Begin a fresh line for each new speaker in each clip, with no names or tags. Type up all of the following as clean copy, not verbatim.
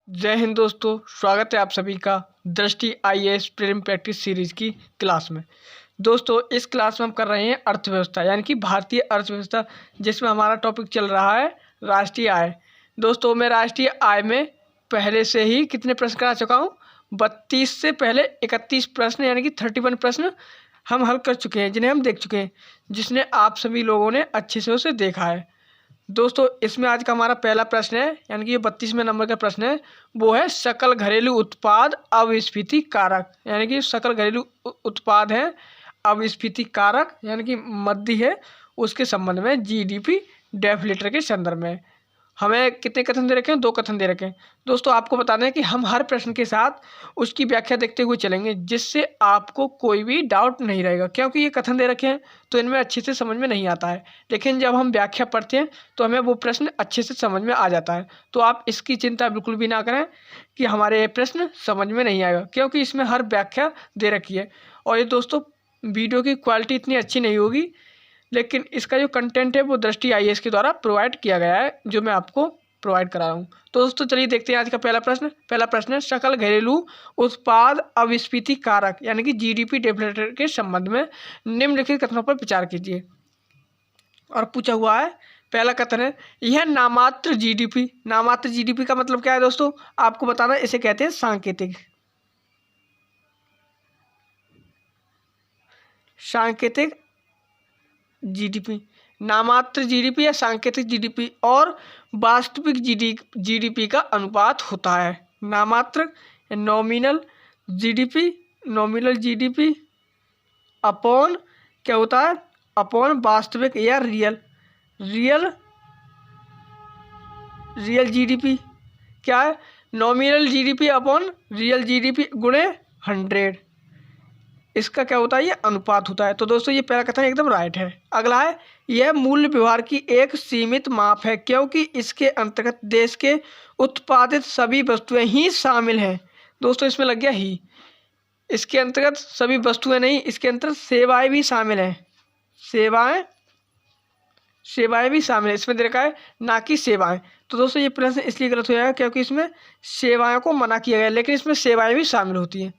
जय हिंद दोस्तों, स्वागत है आप सभी का दृष्टि आईएएस प्रीलिम प्रैक्टिस सीरीज की क्लास में। दोस्तों, इस क्लास में हम कर रहे हैं अर्थव्यवस्था यानी कि भारतीय अर्थव्यवस्था, जिसमें हमारा टॉपिक चल रहा है राष्ट्रीय आय। दोस्तों, मैं राष्ट्रीय आय में पहले से ही कितने प्रश्न करा चुका हूँ? 32 से पहले 31 प्रश्न यानी कि 31 प्रश्न हम हल कर चुके हैं, जिन्हें हम देख चुके हैं, जिसने आप सभी लोगों ने अच्छे से उसे देखा है। दोस्तों, इसमें आज का हमारा पहला प्रश्न है, यानी कि ये 32वें नंबर का प्रश्न है। वो है सकल घरेलू उत्पाद अविस्फीति कारक, यानी कि सकल घरेलू उत्पाद है अविस्फीति कारक यानी कि मध्य है, उसके संबंध में जीडीपी डेफिलेटर के संदर्भ में हमें कितने कथन दे रखे हैं? 2 कथन दे रखे हैं। दोस्तों, आपको बताना है कि हम हर प्रश्न के साथ उसकी व्याख्या देखते हुए चलेंगे, जिससे आपको कोई भी डाउट नहीं रहेगा, क्योंकि ये कथन दे रखे हैं तो इनमें अच्छे से समझ में नहीं आता है, लेकिन जब हम व्याख्या पढ़ते हैं तो हमें वो प्रश्न अच्छे से समझ में आ जाता है। तो आप इसकी चिंता बिल्कुल भी ना करें कि हमारे ये प्रश्न समझ में नहीं आएगा, क्योंकि इसमें हर व्याख्या दे रखी है। और ये दोस्तों, वीडियो की क्वालिटी इतनी अच्छी नहीं होगी, लेकिन इसका जो कंटेंट है वो दृष्टि आईएएस के द्वारा प्रोवाइड किया गया है, जो मैं आपको प्रोवाइड करा रहा हूँ। तो दोस्तों, चलिए देखते हैं आज का पहला प्रश्न है सकल घरेलू उत्पाद अविस्फीति कारक यानी कि जीडीपी डेफिलेटर के संबंध में निम्नलिखित कथनों पर विचार कीजिए। और पूछा हुआ है, पहला कथन है यह नामात्र जीडीपी। नामात्र जीडीपी का मतलब क्या है दोस्तों? आपको बताना, इसे कहते हैं सांकेतिक जीडीपी। नामात्र जीडीपी या सांकेतिक जीडीपी और वास्तविक जीडीपी का अनुपात होता है। नामात्र नॉमिनल जीडीपी अपॉन क्या होता है? अपॉन वास्तविक या रियल जीडीपी। क्या है? Nominal GDP upon real GDP गुणे 100। इसका क्या होता है? ये अनुपात होता है। तो दोस्तों, ये पहला कथन एकदम राइट है। अगला है यह मूल्य व्यवहार की एक सीमित माप है, क्योंकि इसके अंतर्गत देश के उत्पादित सभी वस्तुएं ही शामिल हैं। दोस्तों, इसमें लग गया ही, इसके अंतर्गत सभी वस्तुएं नहीं, इसके अंतर्गत सेवाएं भी शामिल हैं। सेवाएं भी शामिल है, इसमें दे रखा है ना कि सेवाएं। तो दोस्तों, ये प्रश्न इसलिए गलत हो जाएगा क्योंकि इसमें सेवाओं को मना किया गया है, लेकिन इसमें सेवाएं भी शामिल होती हैं।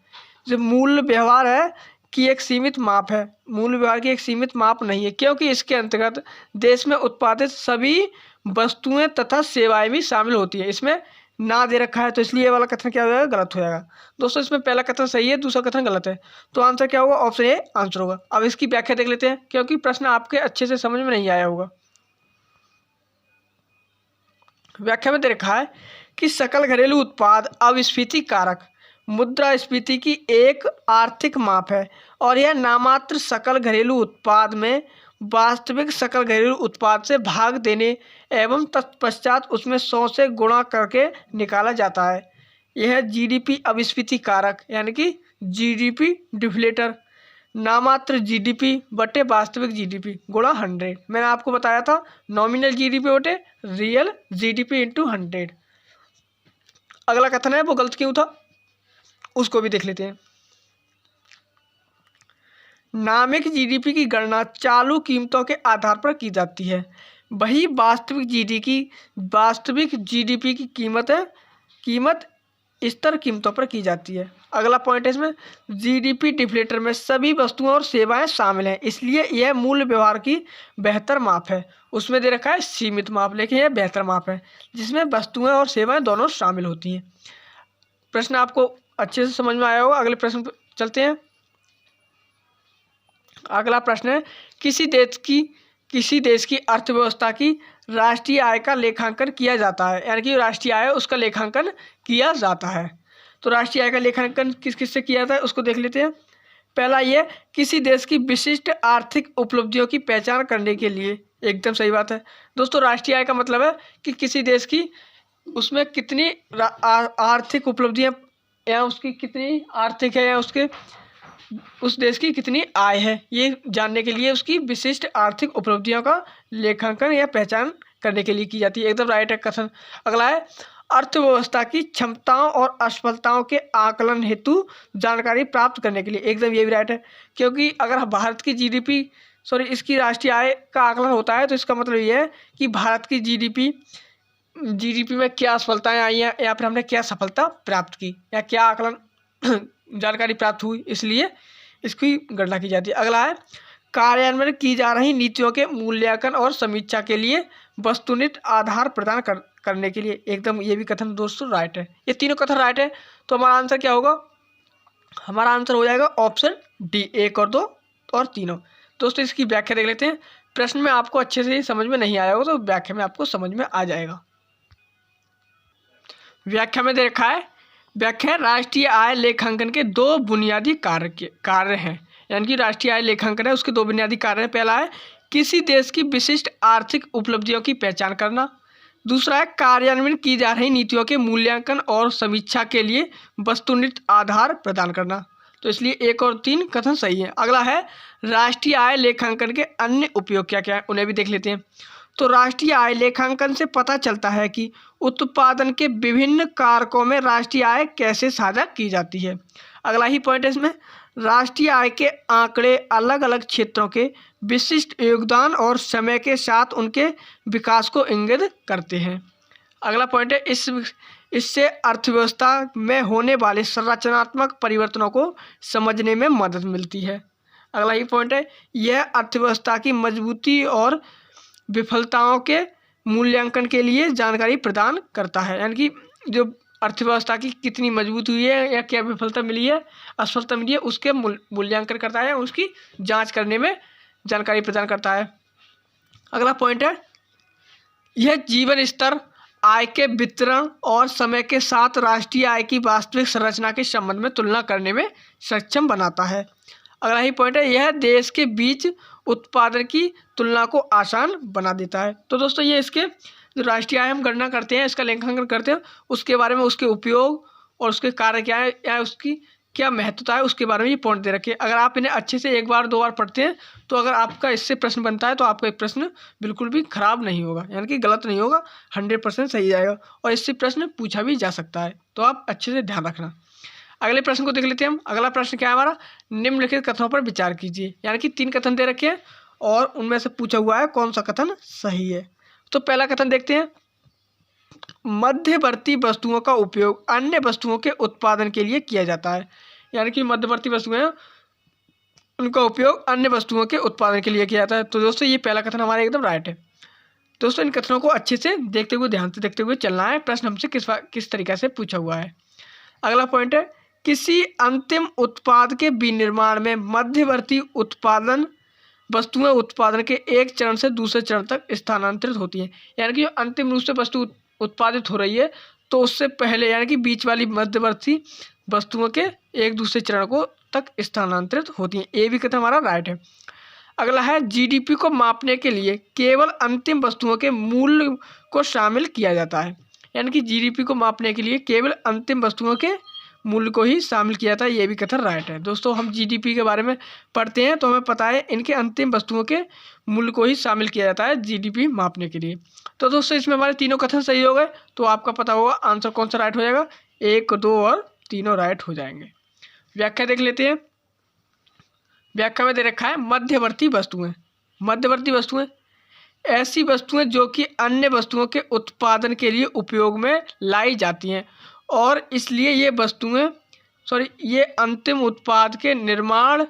जो मूल्य व्यवहार है की एक सीमित माप है, मूल्य व्यवहार की एक सीमित माप नहीं है, क्योंकि इसके अंतर्गत देश में उत्पादित सभी वस्तुएं तथा सेवाएं भी शामिल होती है। इसमें ना दे रखा है, तो इसलिए ये वाला कथन क्या हो जाएगा? गलत हो जाएगा। दोस्तों, इसमें पहला कथन सही है, दूसरा कथन गलत है। तो आंसर क्या होगा? ऑप्शन ए आंसर होगा। अब इसकी व्याख्या देख लेते हैं, क्योंकि प्रश्न आपके अच्छे से समझ में नहीं आया होगा। व्याख्या में दे रखा है कि सकल घरेलू उत्पाद अविस्फीति कारक मुद्रास्फीति की एक आर्थिक माप है, और यह नामात्र सकल घरेलू उत्पाद में वास्तविक सकल घरेलू उत्पाद से भाग देने एवं तत्पश्चात उसमें 100 से गुणा करके निकाला जाता है। यह जीडीपी अविस्फीति कारक यानी कि जीडीपी डिफ्लेटर नामात्र जीडीपी बटे वास्तविक जीडीपी गुणा 100। मैंने आपको बताया था नॉमिनल जीडीपी बटे रियल जीडीपी इंटू 100। अगला कथन है वो गलत क्यों था, उसको भी देख लेते हैं। नामिक जीडीपी की गणना चालू कीमतों के आधार पर की जाती है, वही वास्तविक जीडीपी की कीमत स्तर कीमतों पर की जाती है। अगला पॉइंट है इसमें, जीडीपी डिफ्लेटर में सभी वस्तुएं और सेवाएं शामिल हैं, इसलिए यह मूल्य व्यवहार की बेहतर माप है। उसमें दे रखा है सीमित माप, लेकिन यह बेहतर माप है, जिसमें वस्तुएं और सेवाएं दोनों शामिल होती हैं। प्रश्न आपको अच्छे से समझ में आया होगा। अगले प्रश्न पर चलते हैं। अगला प्रश्न है किसी देश की अर्थव्यवस्था की राष्ट्रीय आय का लेखांकन किया जाता है, यानी कि राष्ट्रीय आय उसका लेखांकन किया जाता है। तो राष्ट्रीय आय का लेखांकन किस किस से किया जाता है, उसको देख लेते हैं। पहला ये किसी देश की विशिष्ट आर्थिक उपलब्धियों की पहचान करने के लिए। एकदम सही बात है दोस्तों। राष्ट्रीय आय का मतलब है कि किसी देश की उसमें कितनी आर्थिक उपलब्धियां, या उसकी कितनी आर्थिक है, या उस देश की कितनी आय है, ये जानने के लिए उसकी विशिष्ट आर्थिक उपलब्धियों का लेखांकन या पहचान करने के लिए की जाती है। एकदम राइट है कथन। अगला है अर्थव्यवस्था की क्षमताओं और असफलताओं के आकलन हेतु जानकारी प्राप्त करने के लिए। एकदम ये भी राइट है, क्योंकि अगर भारत की इसकी राष्ट्रीय आय का आकलन होता है, तो इसका मतलब ये है कि भारत की जीडीपी जीडीपी में क्या असफलताएं आई हैं या फिर हमने क्या सफलता प्राप्त की या क्या आकलन जानकारी प्राप्त हुई, इसलिए इसकी गणना की जाती है। अगला है कार्यान्वयन की जा रही नीतियों के मूल्यांकन और समीक्षा के लिए वस्तुनिष्ठ आधार प्रदान करने के लिए। एकदम ये भी कथन दोस्तों राइट है, ये तीनों कथन राइट है। तो हमारा आंसर क्या होगा? हमारा आंसर हो जाएगा ऑप्शन डी, 1 और 2 और तीनों। दोस्तों इसकी व्याख्या देख लेते हैं। प्रश्न में आपको अच्छे से समझ में नहीं आया होगा तो व्याख्या में आपको समझ में आ जाएगा। व्याख्या में दे रखा है, व्याख्या राष्ट्रीय आय लेखांकन के 2 बुनियादी कार्य हैं। यानी कि राष्ट्रीय आय लेखांकन है, उसके 2 बुनियादी कार्य हैं। पहला है किसी देश की विशिष्ट आर्थिक उपलब्धियों की पहचान करना। दूसरा है कार्यान्वयन की जा रही नीतियों के मूल्यांकन और समीक्षा के लिए वस्तुनिष्ठ आधार प्रदान करना। तो इसलिए 1 और 3 कथन सही है। अगला है राष्ट्रीय आय लेखांकन के अन्य उपयोग क्या क्या है, उन्हें भी देख लेते हैं। तो राष्ट्रीय आय लेखांकन से पता चलता है कि उत्पादन के विभिन्न कारकों में राष्ट्रीय आय कैसे साझा की जाती है। अगला ही पॉइंट है इसमें, राष्ट्रीय आय के आंकड़े अलग अलग क्षेत्रों के विशिष्ट योगदान और समय के साथ उनके विकास को इंगित करते हैं। अगला पॉइंट है इससे अर्थव्यवस्था में होने वाले संरचनात्मक परिवर्तनों को समझने में मदद मिलती है। अगला ही पॉइंट है यह अर्थव्यवस्था की मजबूती और विफलताओं के मूल्यांकन के लिए जानकारी प्रदान करता है। यानी कि जो अर्थव्यवस्था की कितनी मजबूत हुई है या क्या विफलता मिली है, असफलता मिली है, उसके मूल्यांकन करता है, उसकी जांच करने में जानकारी प्रदान करता है। अगला पॉइंट है यह जीवन स्तर, आय के वितरण और समय के साथ राष्ट्रीय आय की वास्तविक संरचना के संबंध में तुलना करने में सक्षम बनाता है। अगला ही पॉइंट है यह देश के बीच उत्पादन की तुलना को आसान बना देता है। तो दोस्तों ये इसके जो राष्ट्रीय आय हम गणना करते हैं, इसका लेखांकन करते हैं, उसके बारे में, उसके उपयोग और उसके कार्य क्या है या उसकी क्या महत्वता है, उसके बारे में ये पॉइंट दे रखे हैं। अगर आप इन्हें अच्छे से 1 बार 2 बार पढ़ते हैं तो अगर आपका इससे प्रश्न बनता है तो आपका एक प्रश्न बिल्कुल भी खराब नहीं होगा, यानी कि गलत नहीं होगा, 100% सही जाएगा और इससे प्रश्न पूछा भी जा सकता है। तो आप अच्छे से ध्यान रखना। अगले प्रश्न को देख लेते हैं हम। अगला प्रश्न क्या है हमारा, निम्नलिखित कथनों पर विचार कीजिए। यानी कि 3 कथन दे रखे हैं और उनमें से पूछा हुआ है कौन सा कथन सही है। तो पहला कथन देखते हैं, मध्यवर्ती वस्तुओं का उपयोग अन्य वस्तुओं के उत्पादन के लिए किया जाता है। यानी कि मध्यवर्ती वस्तुएं उनका उपयोग अन्य वस्तुओं के उत्पादन के लिए किया जाता है। तो दोस्तों ये पहला कथन हमारा एकदम राइट है। दोस्तों इन कथनों को अच्छे से देखते हुए, ध्यान से देखते हुए चलना है। प्रश्न हमसे किस तरीके से पूछा हुआ है। अगला पॉइंट है किसी अंतिम उत्पाद के विनिर्माण में मध्यवर्ती उत्पादन वस्तुएं उत्पादन के एक चरण से दूसरे चरण तक स्थानांतरित होती हैं। यानी कि अंतिम रूप से वस्तु उत्पादित हो रही है तो उससे पहले यानी कि बीच वाली मध्यवर्ती वस्तुओं के एक दूसरे चरण को तक स्थानांतरित होती हैं। ये भी कथन हमारा राइट है। अगला है जीडीपी को मापने के लिए केवल अंतिम वस्तुओं के मूल्य को शामिल किया जाता है। यानी कि जीडीपी को मापने के लिए केवल अंतिम वस्तुओं के मूल्य को ही शामिल किया जाता है। ये भी कथन राइट है। दोस्तों हम जीडीपी के बारे में पढ़ते हैं तो हमें पता है इनके अंतिम वस्तुओं के मूल्य को ही शामिल किया जाता है जीडीपी मापने के लिए। तो दोस्तों इसमें हमारे तीनों कथन सही हो गए। तो आपका पता होगा आंसर कौन सा राइट हो जाएगा, 1, 2 और तीनों राइट हो जाएंगे। व्याख्या देख लेते हैं। व्याख्या में दे रखा है मध्यवर्ती वस्तुएं। मध्यवर्ती वस्तुएं ऐसी वस्तुएं जो कि अन्य वस्तुओं के उत्पादन के लिए उपयोग में लाई जाती हैं और इसलिए ये अंतिम उत्पाद के निर्माण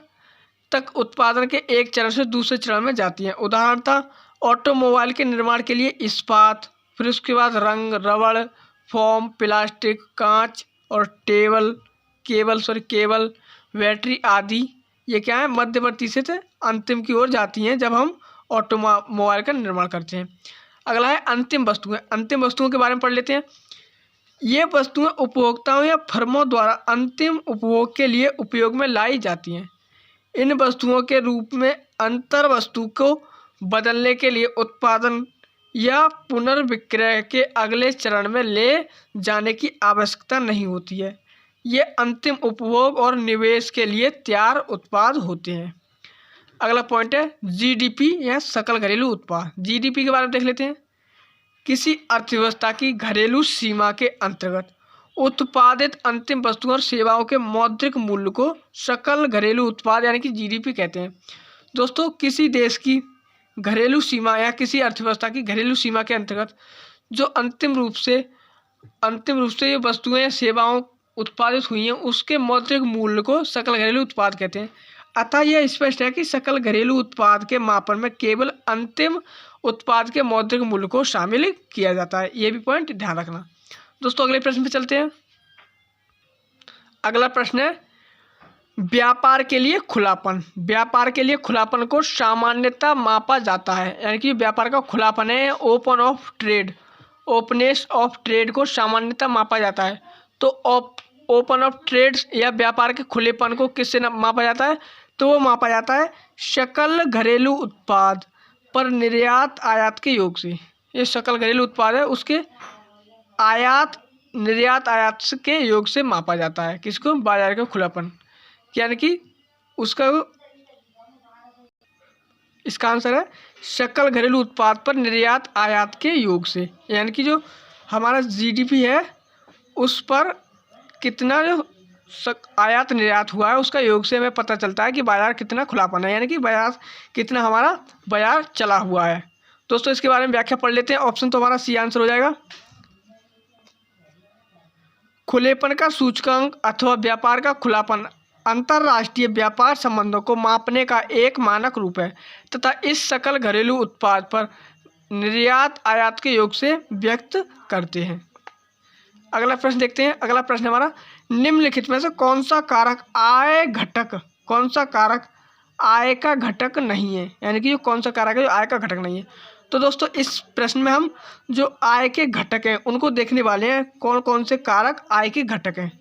तक उत्पादन के एक चरण से दूसरे चरण में जाती हैं। उदाहरणतः ऑटोमोबाइल के निर्माण के लिए इस्पात, फिर उसके बाद रंग, रबड़, फोम, प्लास्टिक, कांच और केबल, बैटरी आदि ये क्या है, मध्यवर्ती से अंतिम की ओर जाती हैं जब हम ऑटोमोबाइल का निर्माण करते हैं। अगला है अंतिम वस्तुएं। अंतिम वस्तुओं के बारे में पढ़ लेते हैं। ये वस्तुएं उपभोक्ताओं या फर्मों द्वारा अंतिम उपभोग के लिए उपयोग में लाई जाती हैं। इन वस्तुओं के रूप में अंतर वस्तु को बदलने के लिए उत्पादन या पुनर्विक्रय के अगले चरण में ले जाने की आवश्यकता नहीं होती है। ये अंतिम उपभोग और निवेश के लिए तैयार उत्पाद होते हैं। अगला पॉइंट है जीडीपी या सकल घरेलू उत्पाद। जीडीपी के बारे में देख लेते हैं। किसी अर्थव्यवस्था की घरेलू सीमा के अंतर्गत उत्पादित अंतिम वस्तुओं और सेवाओं के मौद्रिक मूल्य को सकल घरेलू उत्पाद यानी कि जीडीपी कहते हैं। दोस्तों किसी देश की घरेलू सीमा या किसी अर्थव्यवस्था की घरेलू सीमा के अंतर्गत जो अंतिम रूप से ये वस्तुएं या सेवाओं उत्पादित हुई हैं उसके मौद्रिक मूल्य को सकल घरेलू उत्पाद कहते हैं। अतः यह स्पष्ट है कि सकल घरेलू उत्पाद के मापन में केवल अंतिम उत्पाद के मौद्रिक मूल्य को शामिल किया जाता है। ये भी पॉइंट ध्यान रखना। दोस्तों अगले प्रश्न पे चलते हैं। अगला प्रश्न है व्यापार के लिए खुलापन। व्यापार के लिए खुलापन को सामान्यतः मापा जाता है, यानी कि व्यापार का खुलापन है ओपनेस ऑफ ट्रेड को सामान्यतः मापा जाता है। तो ओपन ऑफ ट्रेड या व्यापार के खुलेपन को किससे मापा जाता है? तो वो मापा जाता है सकल घरेलू उत्पाद पर निर्यात आयात के योग से। ये सकल घरेलू उत्पाद है, उसके निर्यात आयात के योग से मापा जाता है। किसको? बाजार का खुलापन, यानी कि इसका आंसर है सकल घरेलू उत्पाद पर निर्यात आयात के योग से, यानी कि जो हमारा जीडीपी है उस पर कितना जो आयात निर्यात हुआ है उसका योग से हमें पता चलता है कि बाजार कितना खुलापन है, यानी कि बाजार कितना हमारा बाजार चला हुआ है। दोस्तों इसके बारे में व्याख्या पढ़ लेते हैं। ऑप्शन तो हमारा सी आंसर हो जाएगा। खुलेपन का सूचकांक अथवा व्यापार का खुलापन अंतरराष्ट्रीय व्यापार संबंधों को मापने का एक मानक रूप है तथा इस सकल घरेलू उत्पाद पर निर्यात आयात के योग से व्यक्त करते हैं। अगला प्रश्न देखते हैं। अगला प्रश्न हमारा निम्नलिखित में से कौन सा कारक आय का घटक नहीं है, यानी कि कौन सा कारक है जो आय का घटक नहीं है। तो दोस्तों इस प्रश्न में हम जो आय के घटक हैं उनको देखने वाले हैं, कौन कौन से कारक आय के घटक हैं।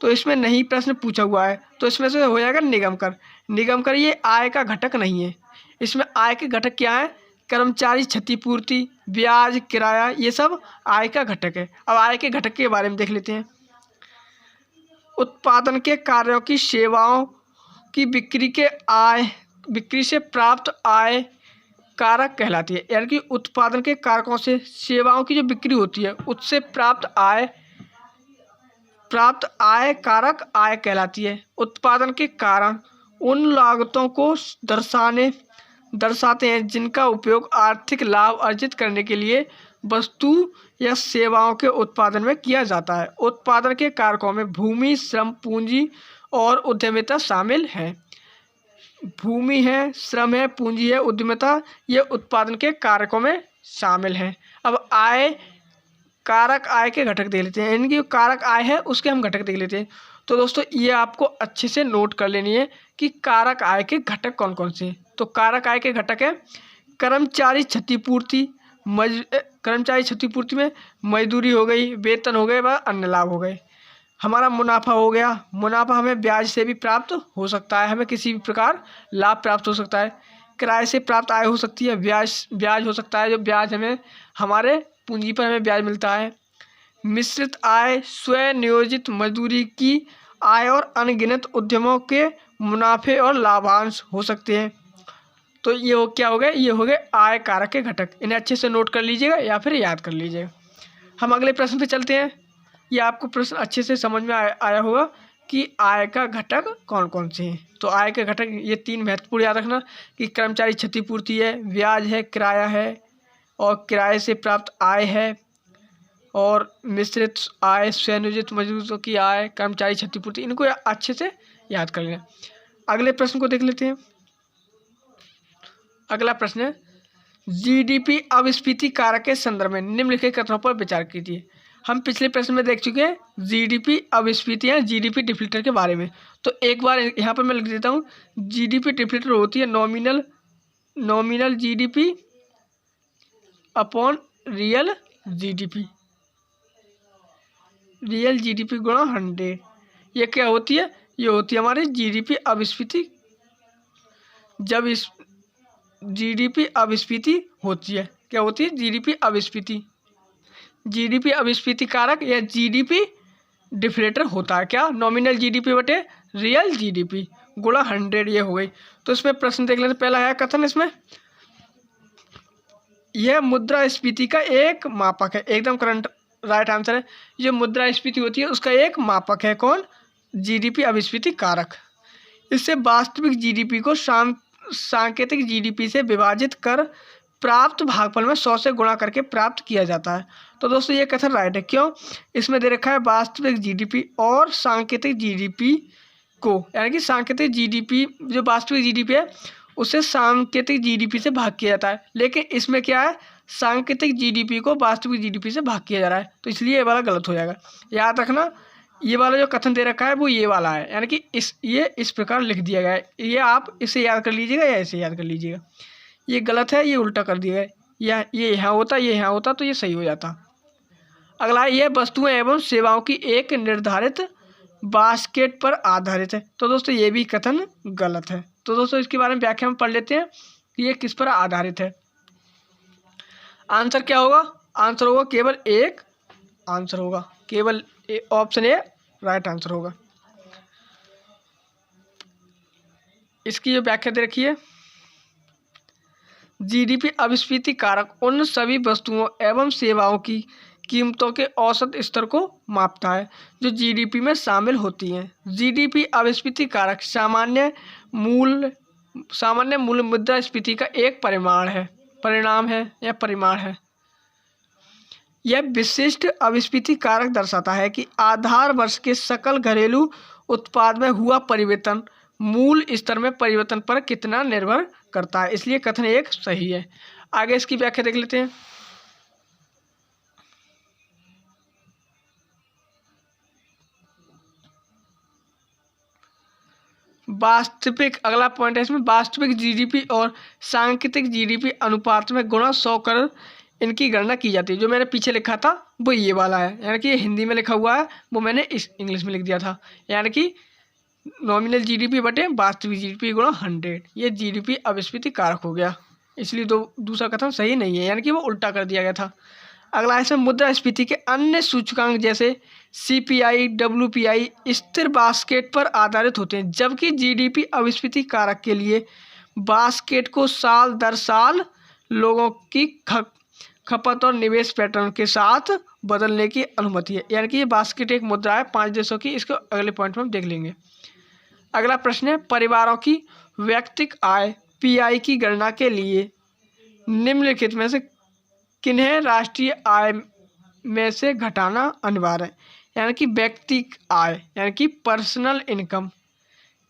तो इसमें नहीं प्रश्न पूछा हुआ है, तो इसमें से हो जाएगा निगम कर ये आय का घटक नहीं है। इसमें आय के घटक क्या है? कर्मचारी क्षतिपूर्ति, ब्याज, किराया, ये सब आय का घटक है। अब आय के घटक के बारे में देख लेते हैं। उत्पादन के कार्यों की सेवाओं की बिक्री से प्राप्त आय कारक कहलाती है, यानी कि उत्पादन के कारकों से सेवाओं की जो बिक्री होती है उससे प्राप्त आय कारक आय कहलाती है। उत्पादन के कारण उन लागतों को दर्शाते हैं जिनका उपयोग आर्थिक लाभ अर्जित करने के लिए वस्तु या सेवाओं के उत्पादन में किया जाता है। उत्पादन के कारकों में भूमि, श्रम, पूंजी और उद्यमिता शामिल है। भूमि है, श्रम है, पूंजी है, उद्यमिता, ये उत्पादन के कारकों में शामिल है। अब कारक आय के घटक देख लेते हैं, यानी कि कारक आय है उसके हम घटक देख लेते हैं। तो दोस्तों ये आपको अच्छे से नोट कर लेनी है कि कारक आय के घटक कौन कौन से हैं। तो कारक आय के घटक है कर्मचारी क्षतिपूर्ति में मजदूरी हो गई, वेतन हो गए व अन्य लाभ हो गए। हमारा मुनाफा हो गया, मुनाफा हमें ब्याज से भी प्राप्त हो सकता है, हमें किसी भी प्रकार लाभ प्राप्त हो सकता है। किराए से प्राप्त आय हो सकती है, ब्याज हो सकता है, जो ब्याज हमें हमारे पूंजी पर हमें ब्याज मिलता है। मिश्रित आय, स्वनियोजित मजदूरी की आय और अनगिनत उद्यमों के मुनाफे और लाभांश हो सकते हैं। तो ये क्या हो गए? ये हो गए आय कारक के घटक। इन्हें अच्छे से नोट कर लीजिएगा या फिर याद कर लीजिएगा। हम अगले प्रश्न पे चलते हैं। ये आपको प्रश्न अच्छे से समझ में आया होगा कि आय का घटक कौन कौन से हैं। तो आय के घटक ये 3 महत्वपूर्ण याद रखना कि कर्मचारी क्षतिपूर्ति है, ब्याज है, किराया है और किराए से प्राप्त आय है, और मिश्रित आय, स्वनियोजित मजदूरों की आय, कर्मचारी क्षतिपूर्ति, इनको अच्छे से याद कर लेना। अगले प्रश्न को देख लेते हैं। अगला प्रश्न है जीडीपी अपस्फीति कारक के संदर्भ में निम्नलिखित कथनों पर विचार कीजिए। हम पिछले प्रश्न में देख चुके हैं जीडीपी अपस्फीति या जीडीपी डिफ्लेटर के बारे में। तो एक बार यहाँ पर मैं लिख देता हूँ, जीडीपी डिफ्लेटर होती है nominal GDP upon real GDP गुणा 100। ये क्या होती है? ये होती है हमारी जीडीपी अपस्फीति। जब इस जीडीपी अपस्फीति होती है, क्या होती है? जीडीपी अपस्फीति कारक या जीडीपी डिफ्लेटर होता है क्या? नॉमिनल जीडीपी बटे रियल जीडीपी गुणा 100, ये हो गई। तो इसमें प्रश्न देख लेते। पहला है कथन, इसमें यह मुद्रास्फीति का एक मापक है। एकदम करंट राइट आंसर है। ये मुद्रास्फीति होती है उसका एक मापक है। कौन? जीडीपी अपस्फीति कारक। इससे वास्तविक जीडीपी को सांकेतिक जीडीपी से विभाजित कर प्राप्त भागफल में 100 से गुणा करके प्राप्त किया जाता है। तो दोस्तों ये कथन राइट है। क्यों? इसमें दे रखा है वास्तविक जीडीपी और सांकेतिक जीडीपी को, यानी कि सांकेतिक जीडीपी जो वास्तविक जीडीपी है उसे सांकेतिक जीडीपी से भाग किया जाता है, लेकिन इसमें क्या है, सांकेतिक जीडीपी को वास्तविक जीडीपी से भाग किया जा रहा है, तो इसलिए ये वाला गलत हो जाएगा। याद रखना, ये वाला जो कथन दे रखा है वो ये वाला है, यानी कि ये इस प्रकार लिख दिया गया है। ये आप इसे याद कर लीजिएगा या इसे याद कर लीजिएगा। ये गलत है, ये उल्टा कर दिया है, या ये यहाँ होता, ये यहाँ होता, तो ये सही हो जाता। अगला है, ये वस्तुएं एवं सेवाओं की एक निर्धारित बास्केट पर आधारित है। तो दोस्तों ये भी कथन गलत है। तो दोस्तों इसके बारे में व्याख्या में पढ़ लेते हैं कि ये किस पर आधारित है। आंसर क्या होगा? आंसर होगा केवल एक आंसर होगा, केवल ऑप्शन ए राइट आंसर होगा। इसकी जो व्याख्या दे रखी है, जीडीपी अपस्फीति कारक उन सभी वस्तुओं एवं सेवाओं की कीमतों के औसत स्तर को मापता है जो जीडीपी में शामिल होती हैं। जीडीपी अपस्फीति कारक सामान्य मूल्य मुद्रास्फीति का एक परिणाम है। यह विशिष्ट अपस्फीति कारक दर्शाता है कि आधार वर्ष के सकल घरेलू उत्पाद में हुआ परिवर्तन मूल स्तर में परिवर्तन पर कितना निर्भर करता है, इसलिए कथन एक सही है। आगे इसकी व्याख्या देख लेते हैं। वास्तविक, अगला पॉइंट है इसमें, वास्तविक जीडीपी और सांकेतिक जीडीपी अनुपात में गुणा 100 कर इनकी गणना की जाती है। जो मैंने पीछे लिखा था वो ये वाला है, यानी कि ये हिंदी में लिखा हुआ है, वो मैंने इस इंग्लिश में लिख दिया था, यानी कि नॉमिनल जीडीपी बटे वास्तविक जीडीपी गुणा 100। ये जीडीपी अपस्फीति कारक हो गया, इसलिए दूसरा कथन सही नहीं है, यानी कि वो उल्टा कर दिया गया था। अगला इसमें मुद्रास्फीति के अन्य सूचकांक जैसे सीपीआई, डब्ल्यूपीआई स्थिर बास्केट पर आधारित होते हैं, जबकि जीडीपी अपस्फीति कारक के लिए बास्केट को साल दर साल लोगों की खपत और निवेश पैटर्न के साथ बदलने की अनुमति है। यानी कि ये बास्केट एक मुद्रा है 5 देशों की, इसको अगले पॉइंट में हम देख लेंगे। अगला प्रश्न है, परिवारों की व्यक्तिगत आय पीआई की गणना के लिए निम्नलिखित में से किन्हें राष्ट्रीय आय में से घटाना अनिवार्य है। यानी कि व्यक्तिगत आय यानी कि पर्सनल इनकम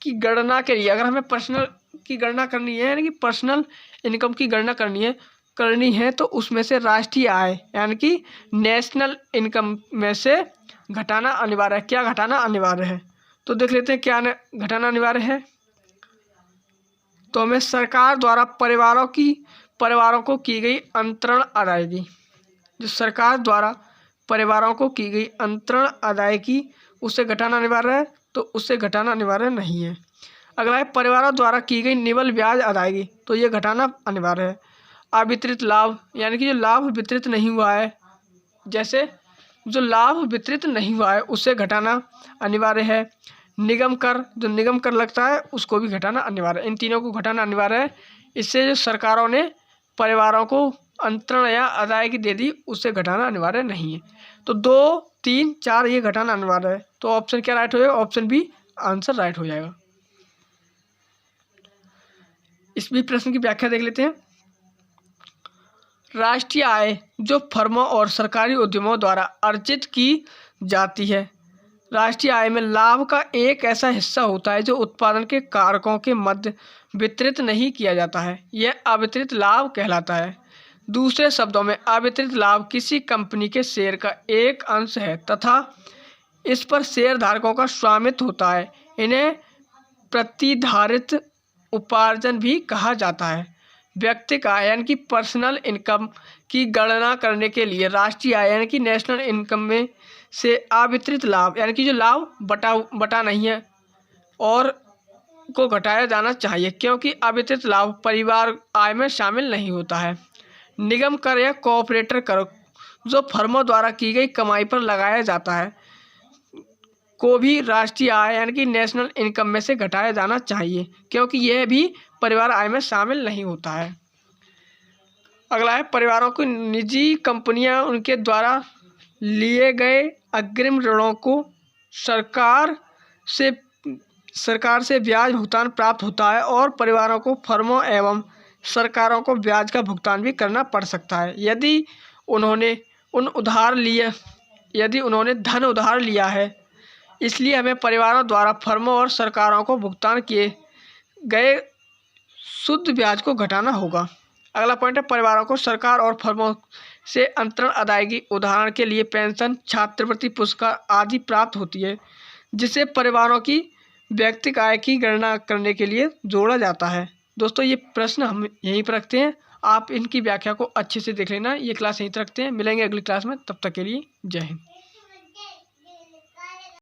की गणना के लिए, अगर हमें पर्सनल की गणना करनी है, यानी कि पर्सनल इनकम की गणना करनी है तो उसमें से राष्ट्रीय आय यानी कि नेशनल इनकम में से घटाना अनिवार्य है। क्या घटाना अनिवार्य है, तो देख लेते हैं क्या घटाना अनिवार्य है। तो हमें सरकार द्वारा परिवारों को की गई अंतरण अदायगी, जो सरकार द्वारा परिवारों को की गई अंतरण अदायगी उससे घटाना अनिवार्य है, तो उससे घटाना अनिवार्य नहीं है। अगला है, परिवारों द्वारा की गई निवल ब्याज अदायगी, तो ये घटाना अनिवार्य है। अवितरित लाभ यानी कि जो लाभ वितरित नहीं हुआ है, जैसे जो लाभ वितरित नहीं हुआ है उससे घटाना अनिवार्य है। निगम कर, जो निगम कर लगता है उसको भी घटाना अनिवार्य है। इन तीनों को घटाना अनिवार्य है। इससे जो सरकारों ने परिवारों को अंतरण या अदायगी दे दी उससे घटाना अनिवार्य नहीं है। तो 2, 3, 4 ये घटाना अनिवार्य है। तो ऑप्शन क्या राइट हो जाएगा? ऑप्शन बी आंसर राइट हो जाएगा। इस भी प्रश्न की व्याख्या देख लेते हैं। राष्ट्रीय आय जो फर्मों और सरकारी उद्यमों द्वारा अर्जित की जाती है। राष्ट्रीय आय में लाभ का एक ऐसा हिस्सा होता है जो उत्पादन के कारकों के मध्य वितरित नहीं किया जाता है, यह अवितरित लाभ कहलाता है। दूसरे शब्दों में अवितरित लाभ किसी कंपनी के शेयर का एक अंश है तथा इस पर शेयर धारकों का स्वामित्व होता है। इन्हें प्रतिधारित उपार्जन भी कहा जाता है। व्यक्तिगत आय यानी कि पर्सनल इनकम की गणना करने के लिए राष्ट्रीय आय यानी कि नेशनल इनकम में से अवितरित लाभ यानी कि जो लाभ बटा नहीं है और को घटाया जाना चाहिए, क्योंकि अवितरित लाभ परिवार आय में शामिल नहीं होता है। निगम कर या कॉर्पोरेट कर जो फर्मों द्वारा की गई कमाई पर लगाया जाता है को भी राष्ट्रीय आय यानी कि नेशनल इनकम में से घटाया जाना चाहिए, क्योंकि यह भी परिवार आय में शामिल नहीं होता है। अगला है, परिवारों को निजी कंपनियां उनके द्वारा लिए गए अग्रिम ऋणों को सरकार से ब्याज भुगतान प्राप्त होता है और परिवारों को फर्मों एवं सरकारों को ब्याज का भुगतान भी करना पड़ सकता है। यदि उन्होंने धन उधार लिया है, इसलिए हमें परिवारों द्वारा फर्मों और सरकारों को भुगतान किए गए शुद्ध ब्याज को घटाना होगा। अगला पॉइंट है परिवारों को सरकार और फर्मों से अंतरण अदायगी। उदाहरण के लिए पेंशन, छात्रवृत्ति, पुरस्कार आदि प्राप्त होती है, जिसे परिवारों की व्यक्तिगत आय की गणना करने के लिए जोड़ा जाता है। दोस्तों ये प्रश्न हम यहीं पर रखते हैं, आप इनकी व्याख्या को अच्छे से देख लेना। ये क्लास यहीं तक रखते हैं, मिलेंगे अगली क्लास में, तब तक के लिए जय हिंद।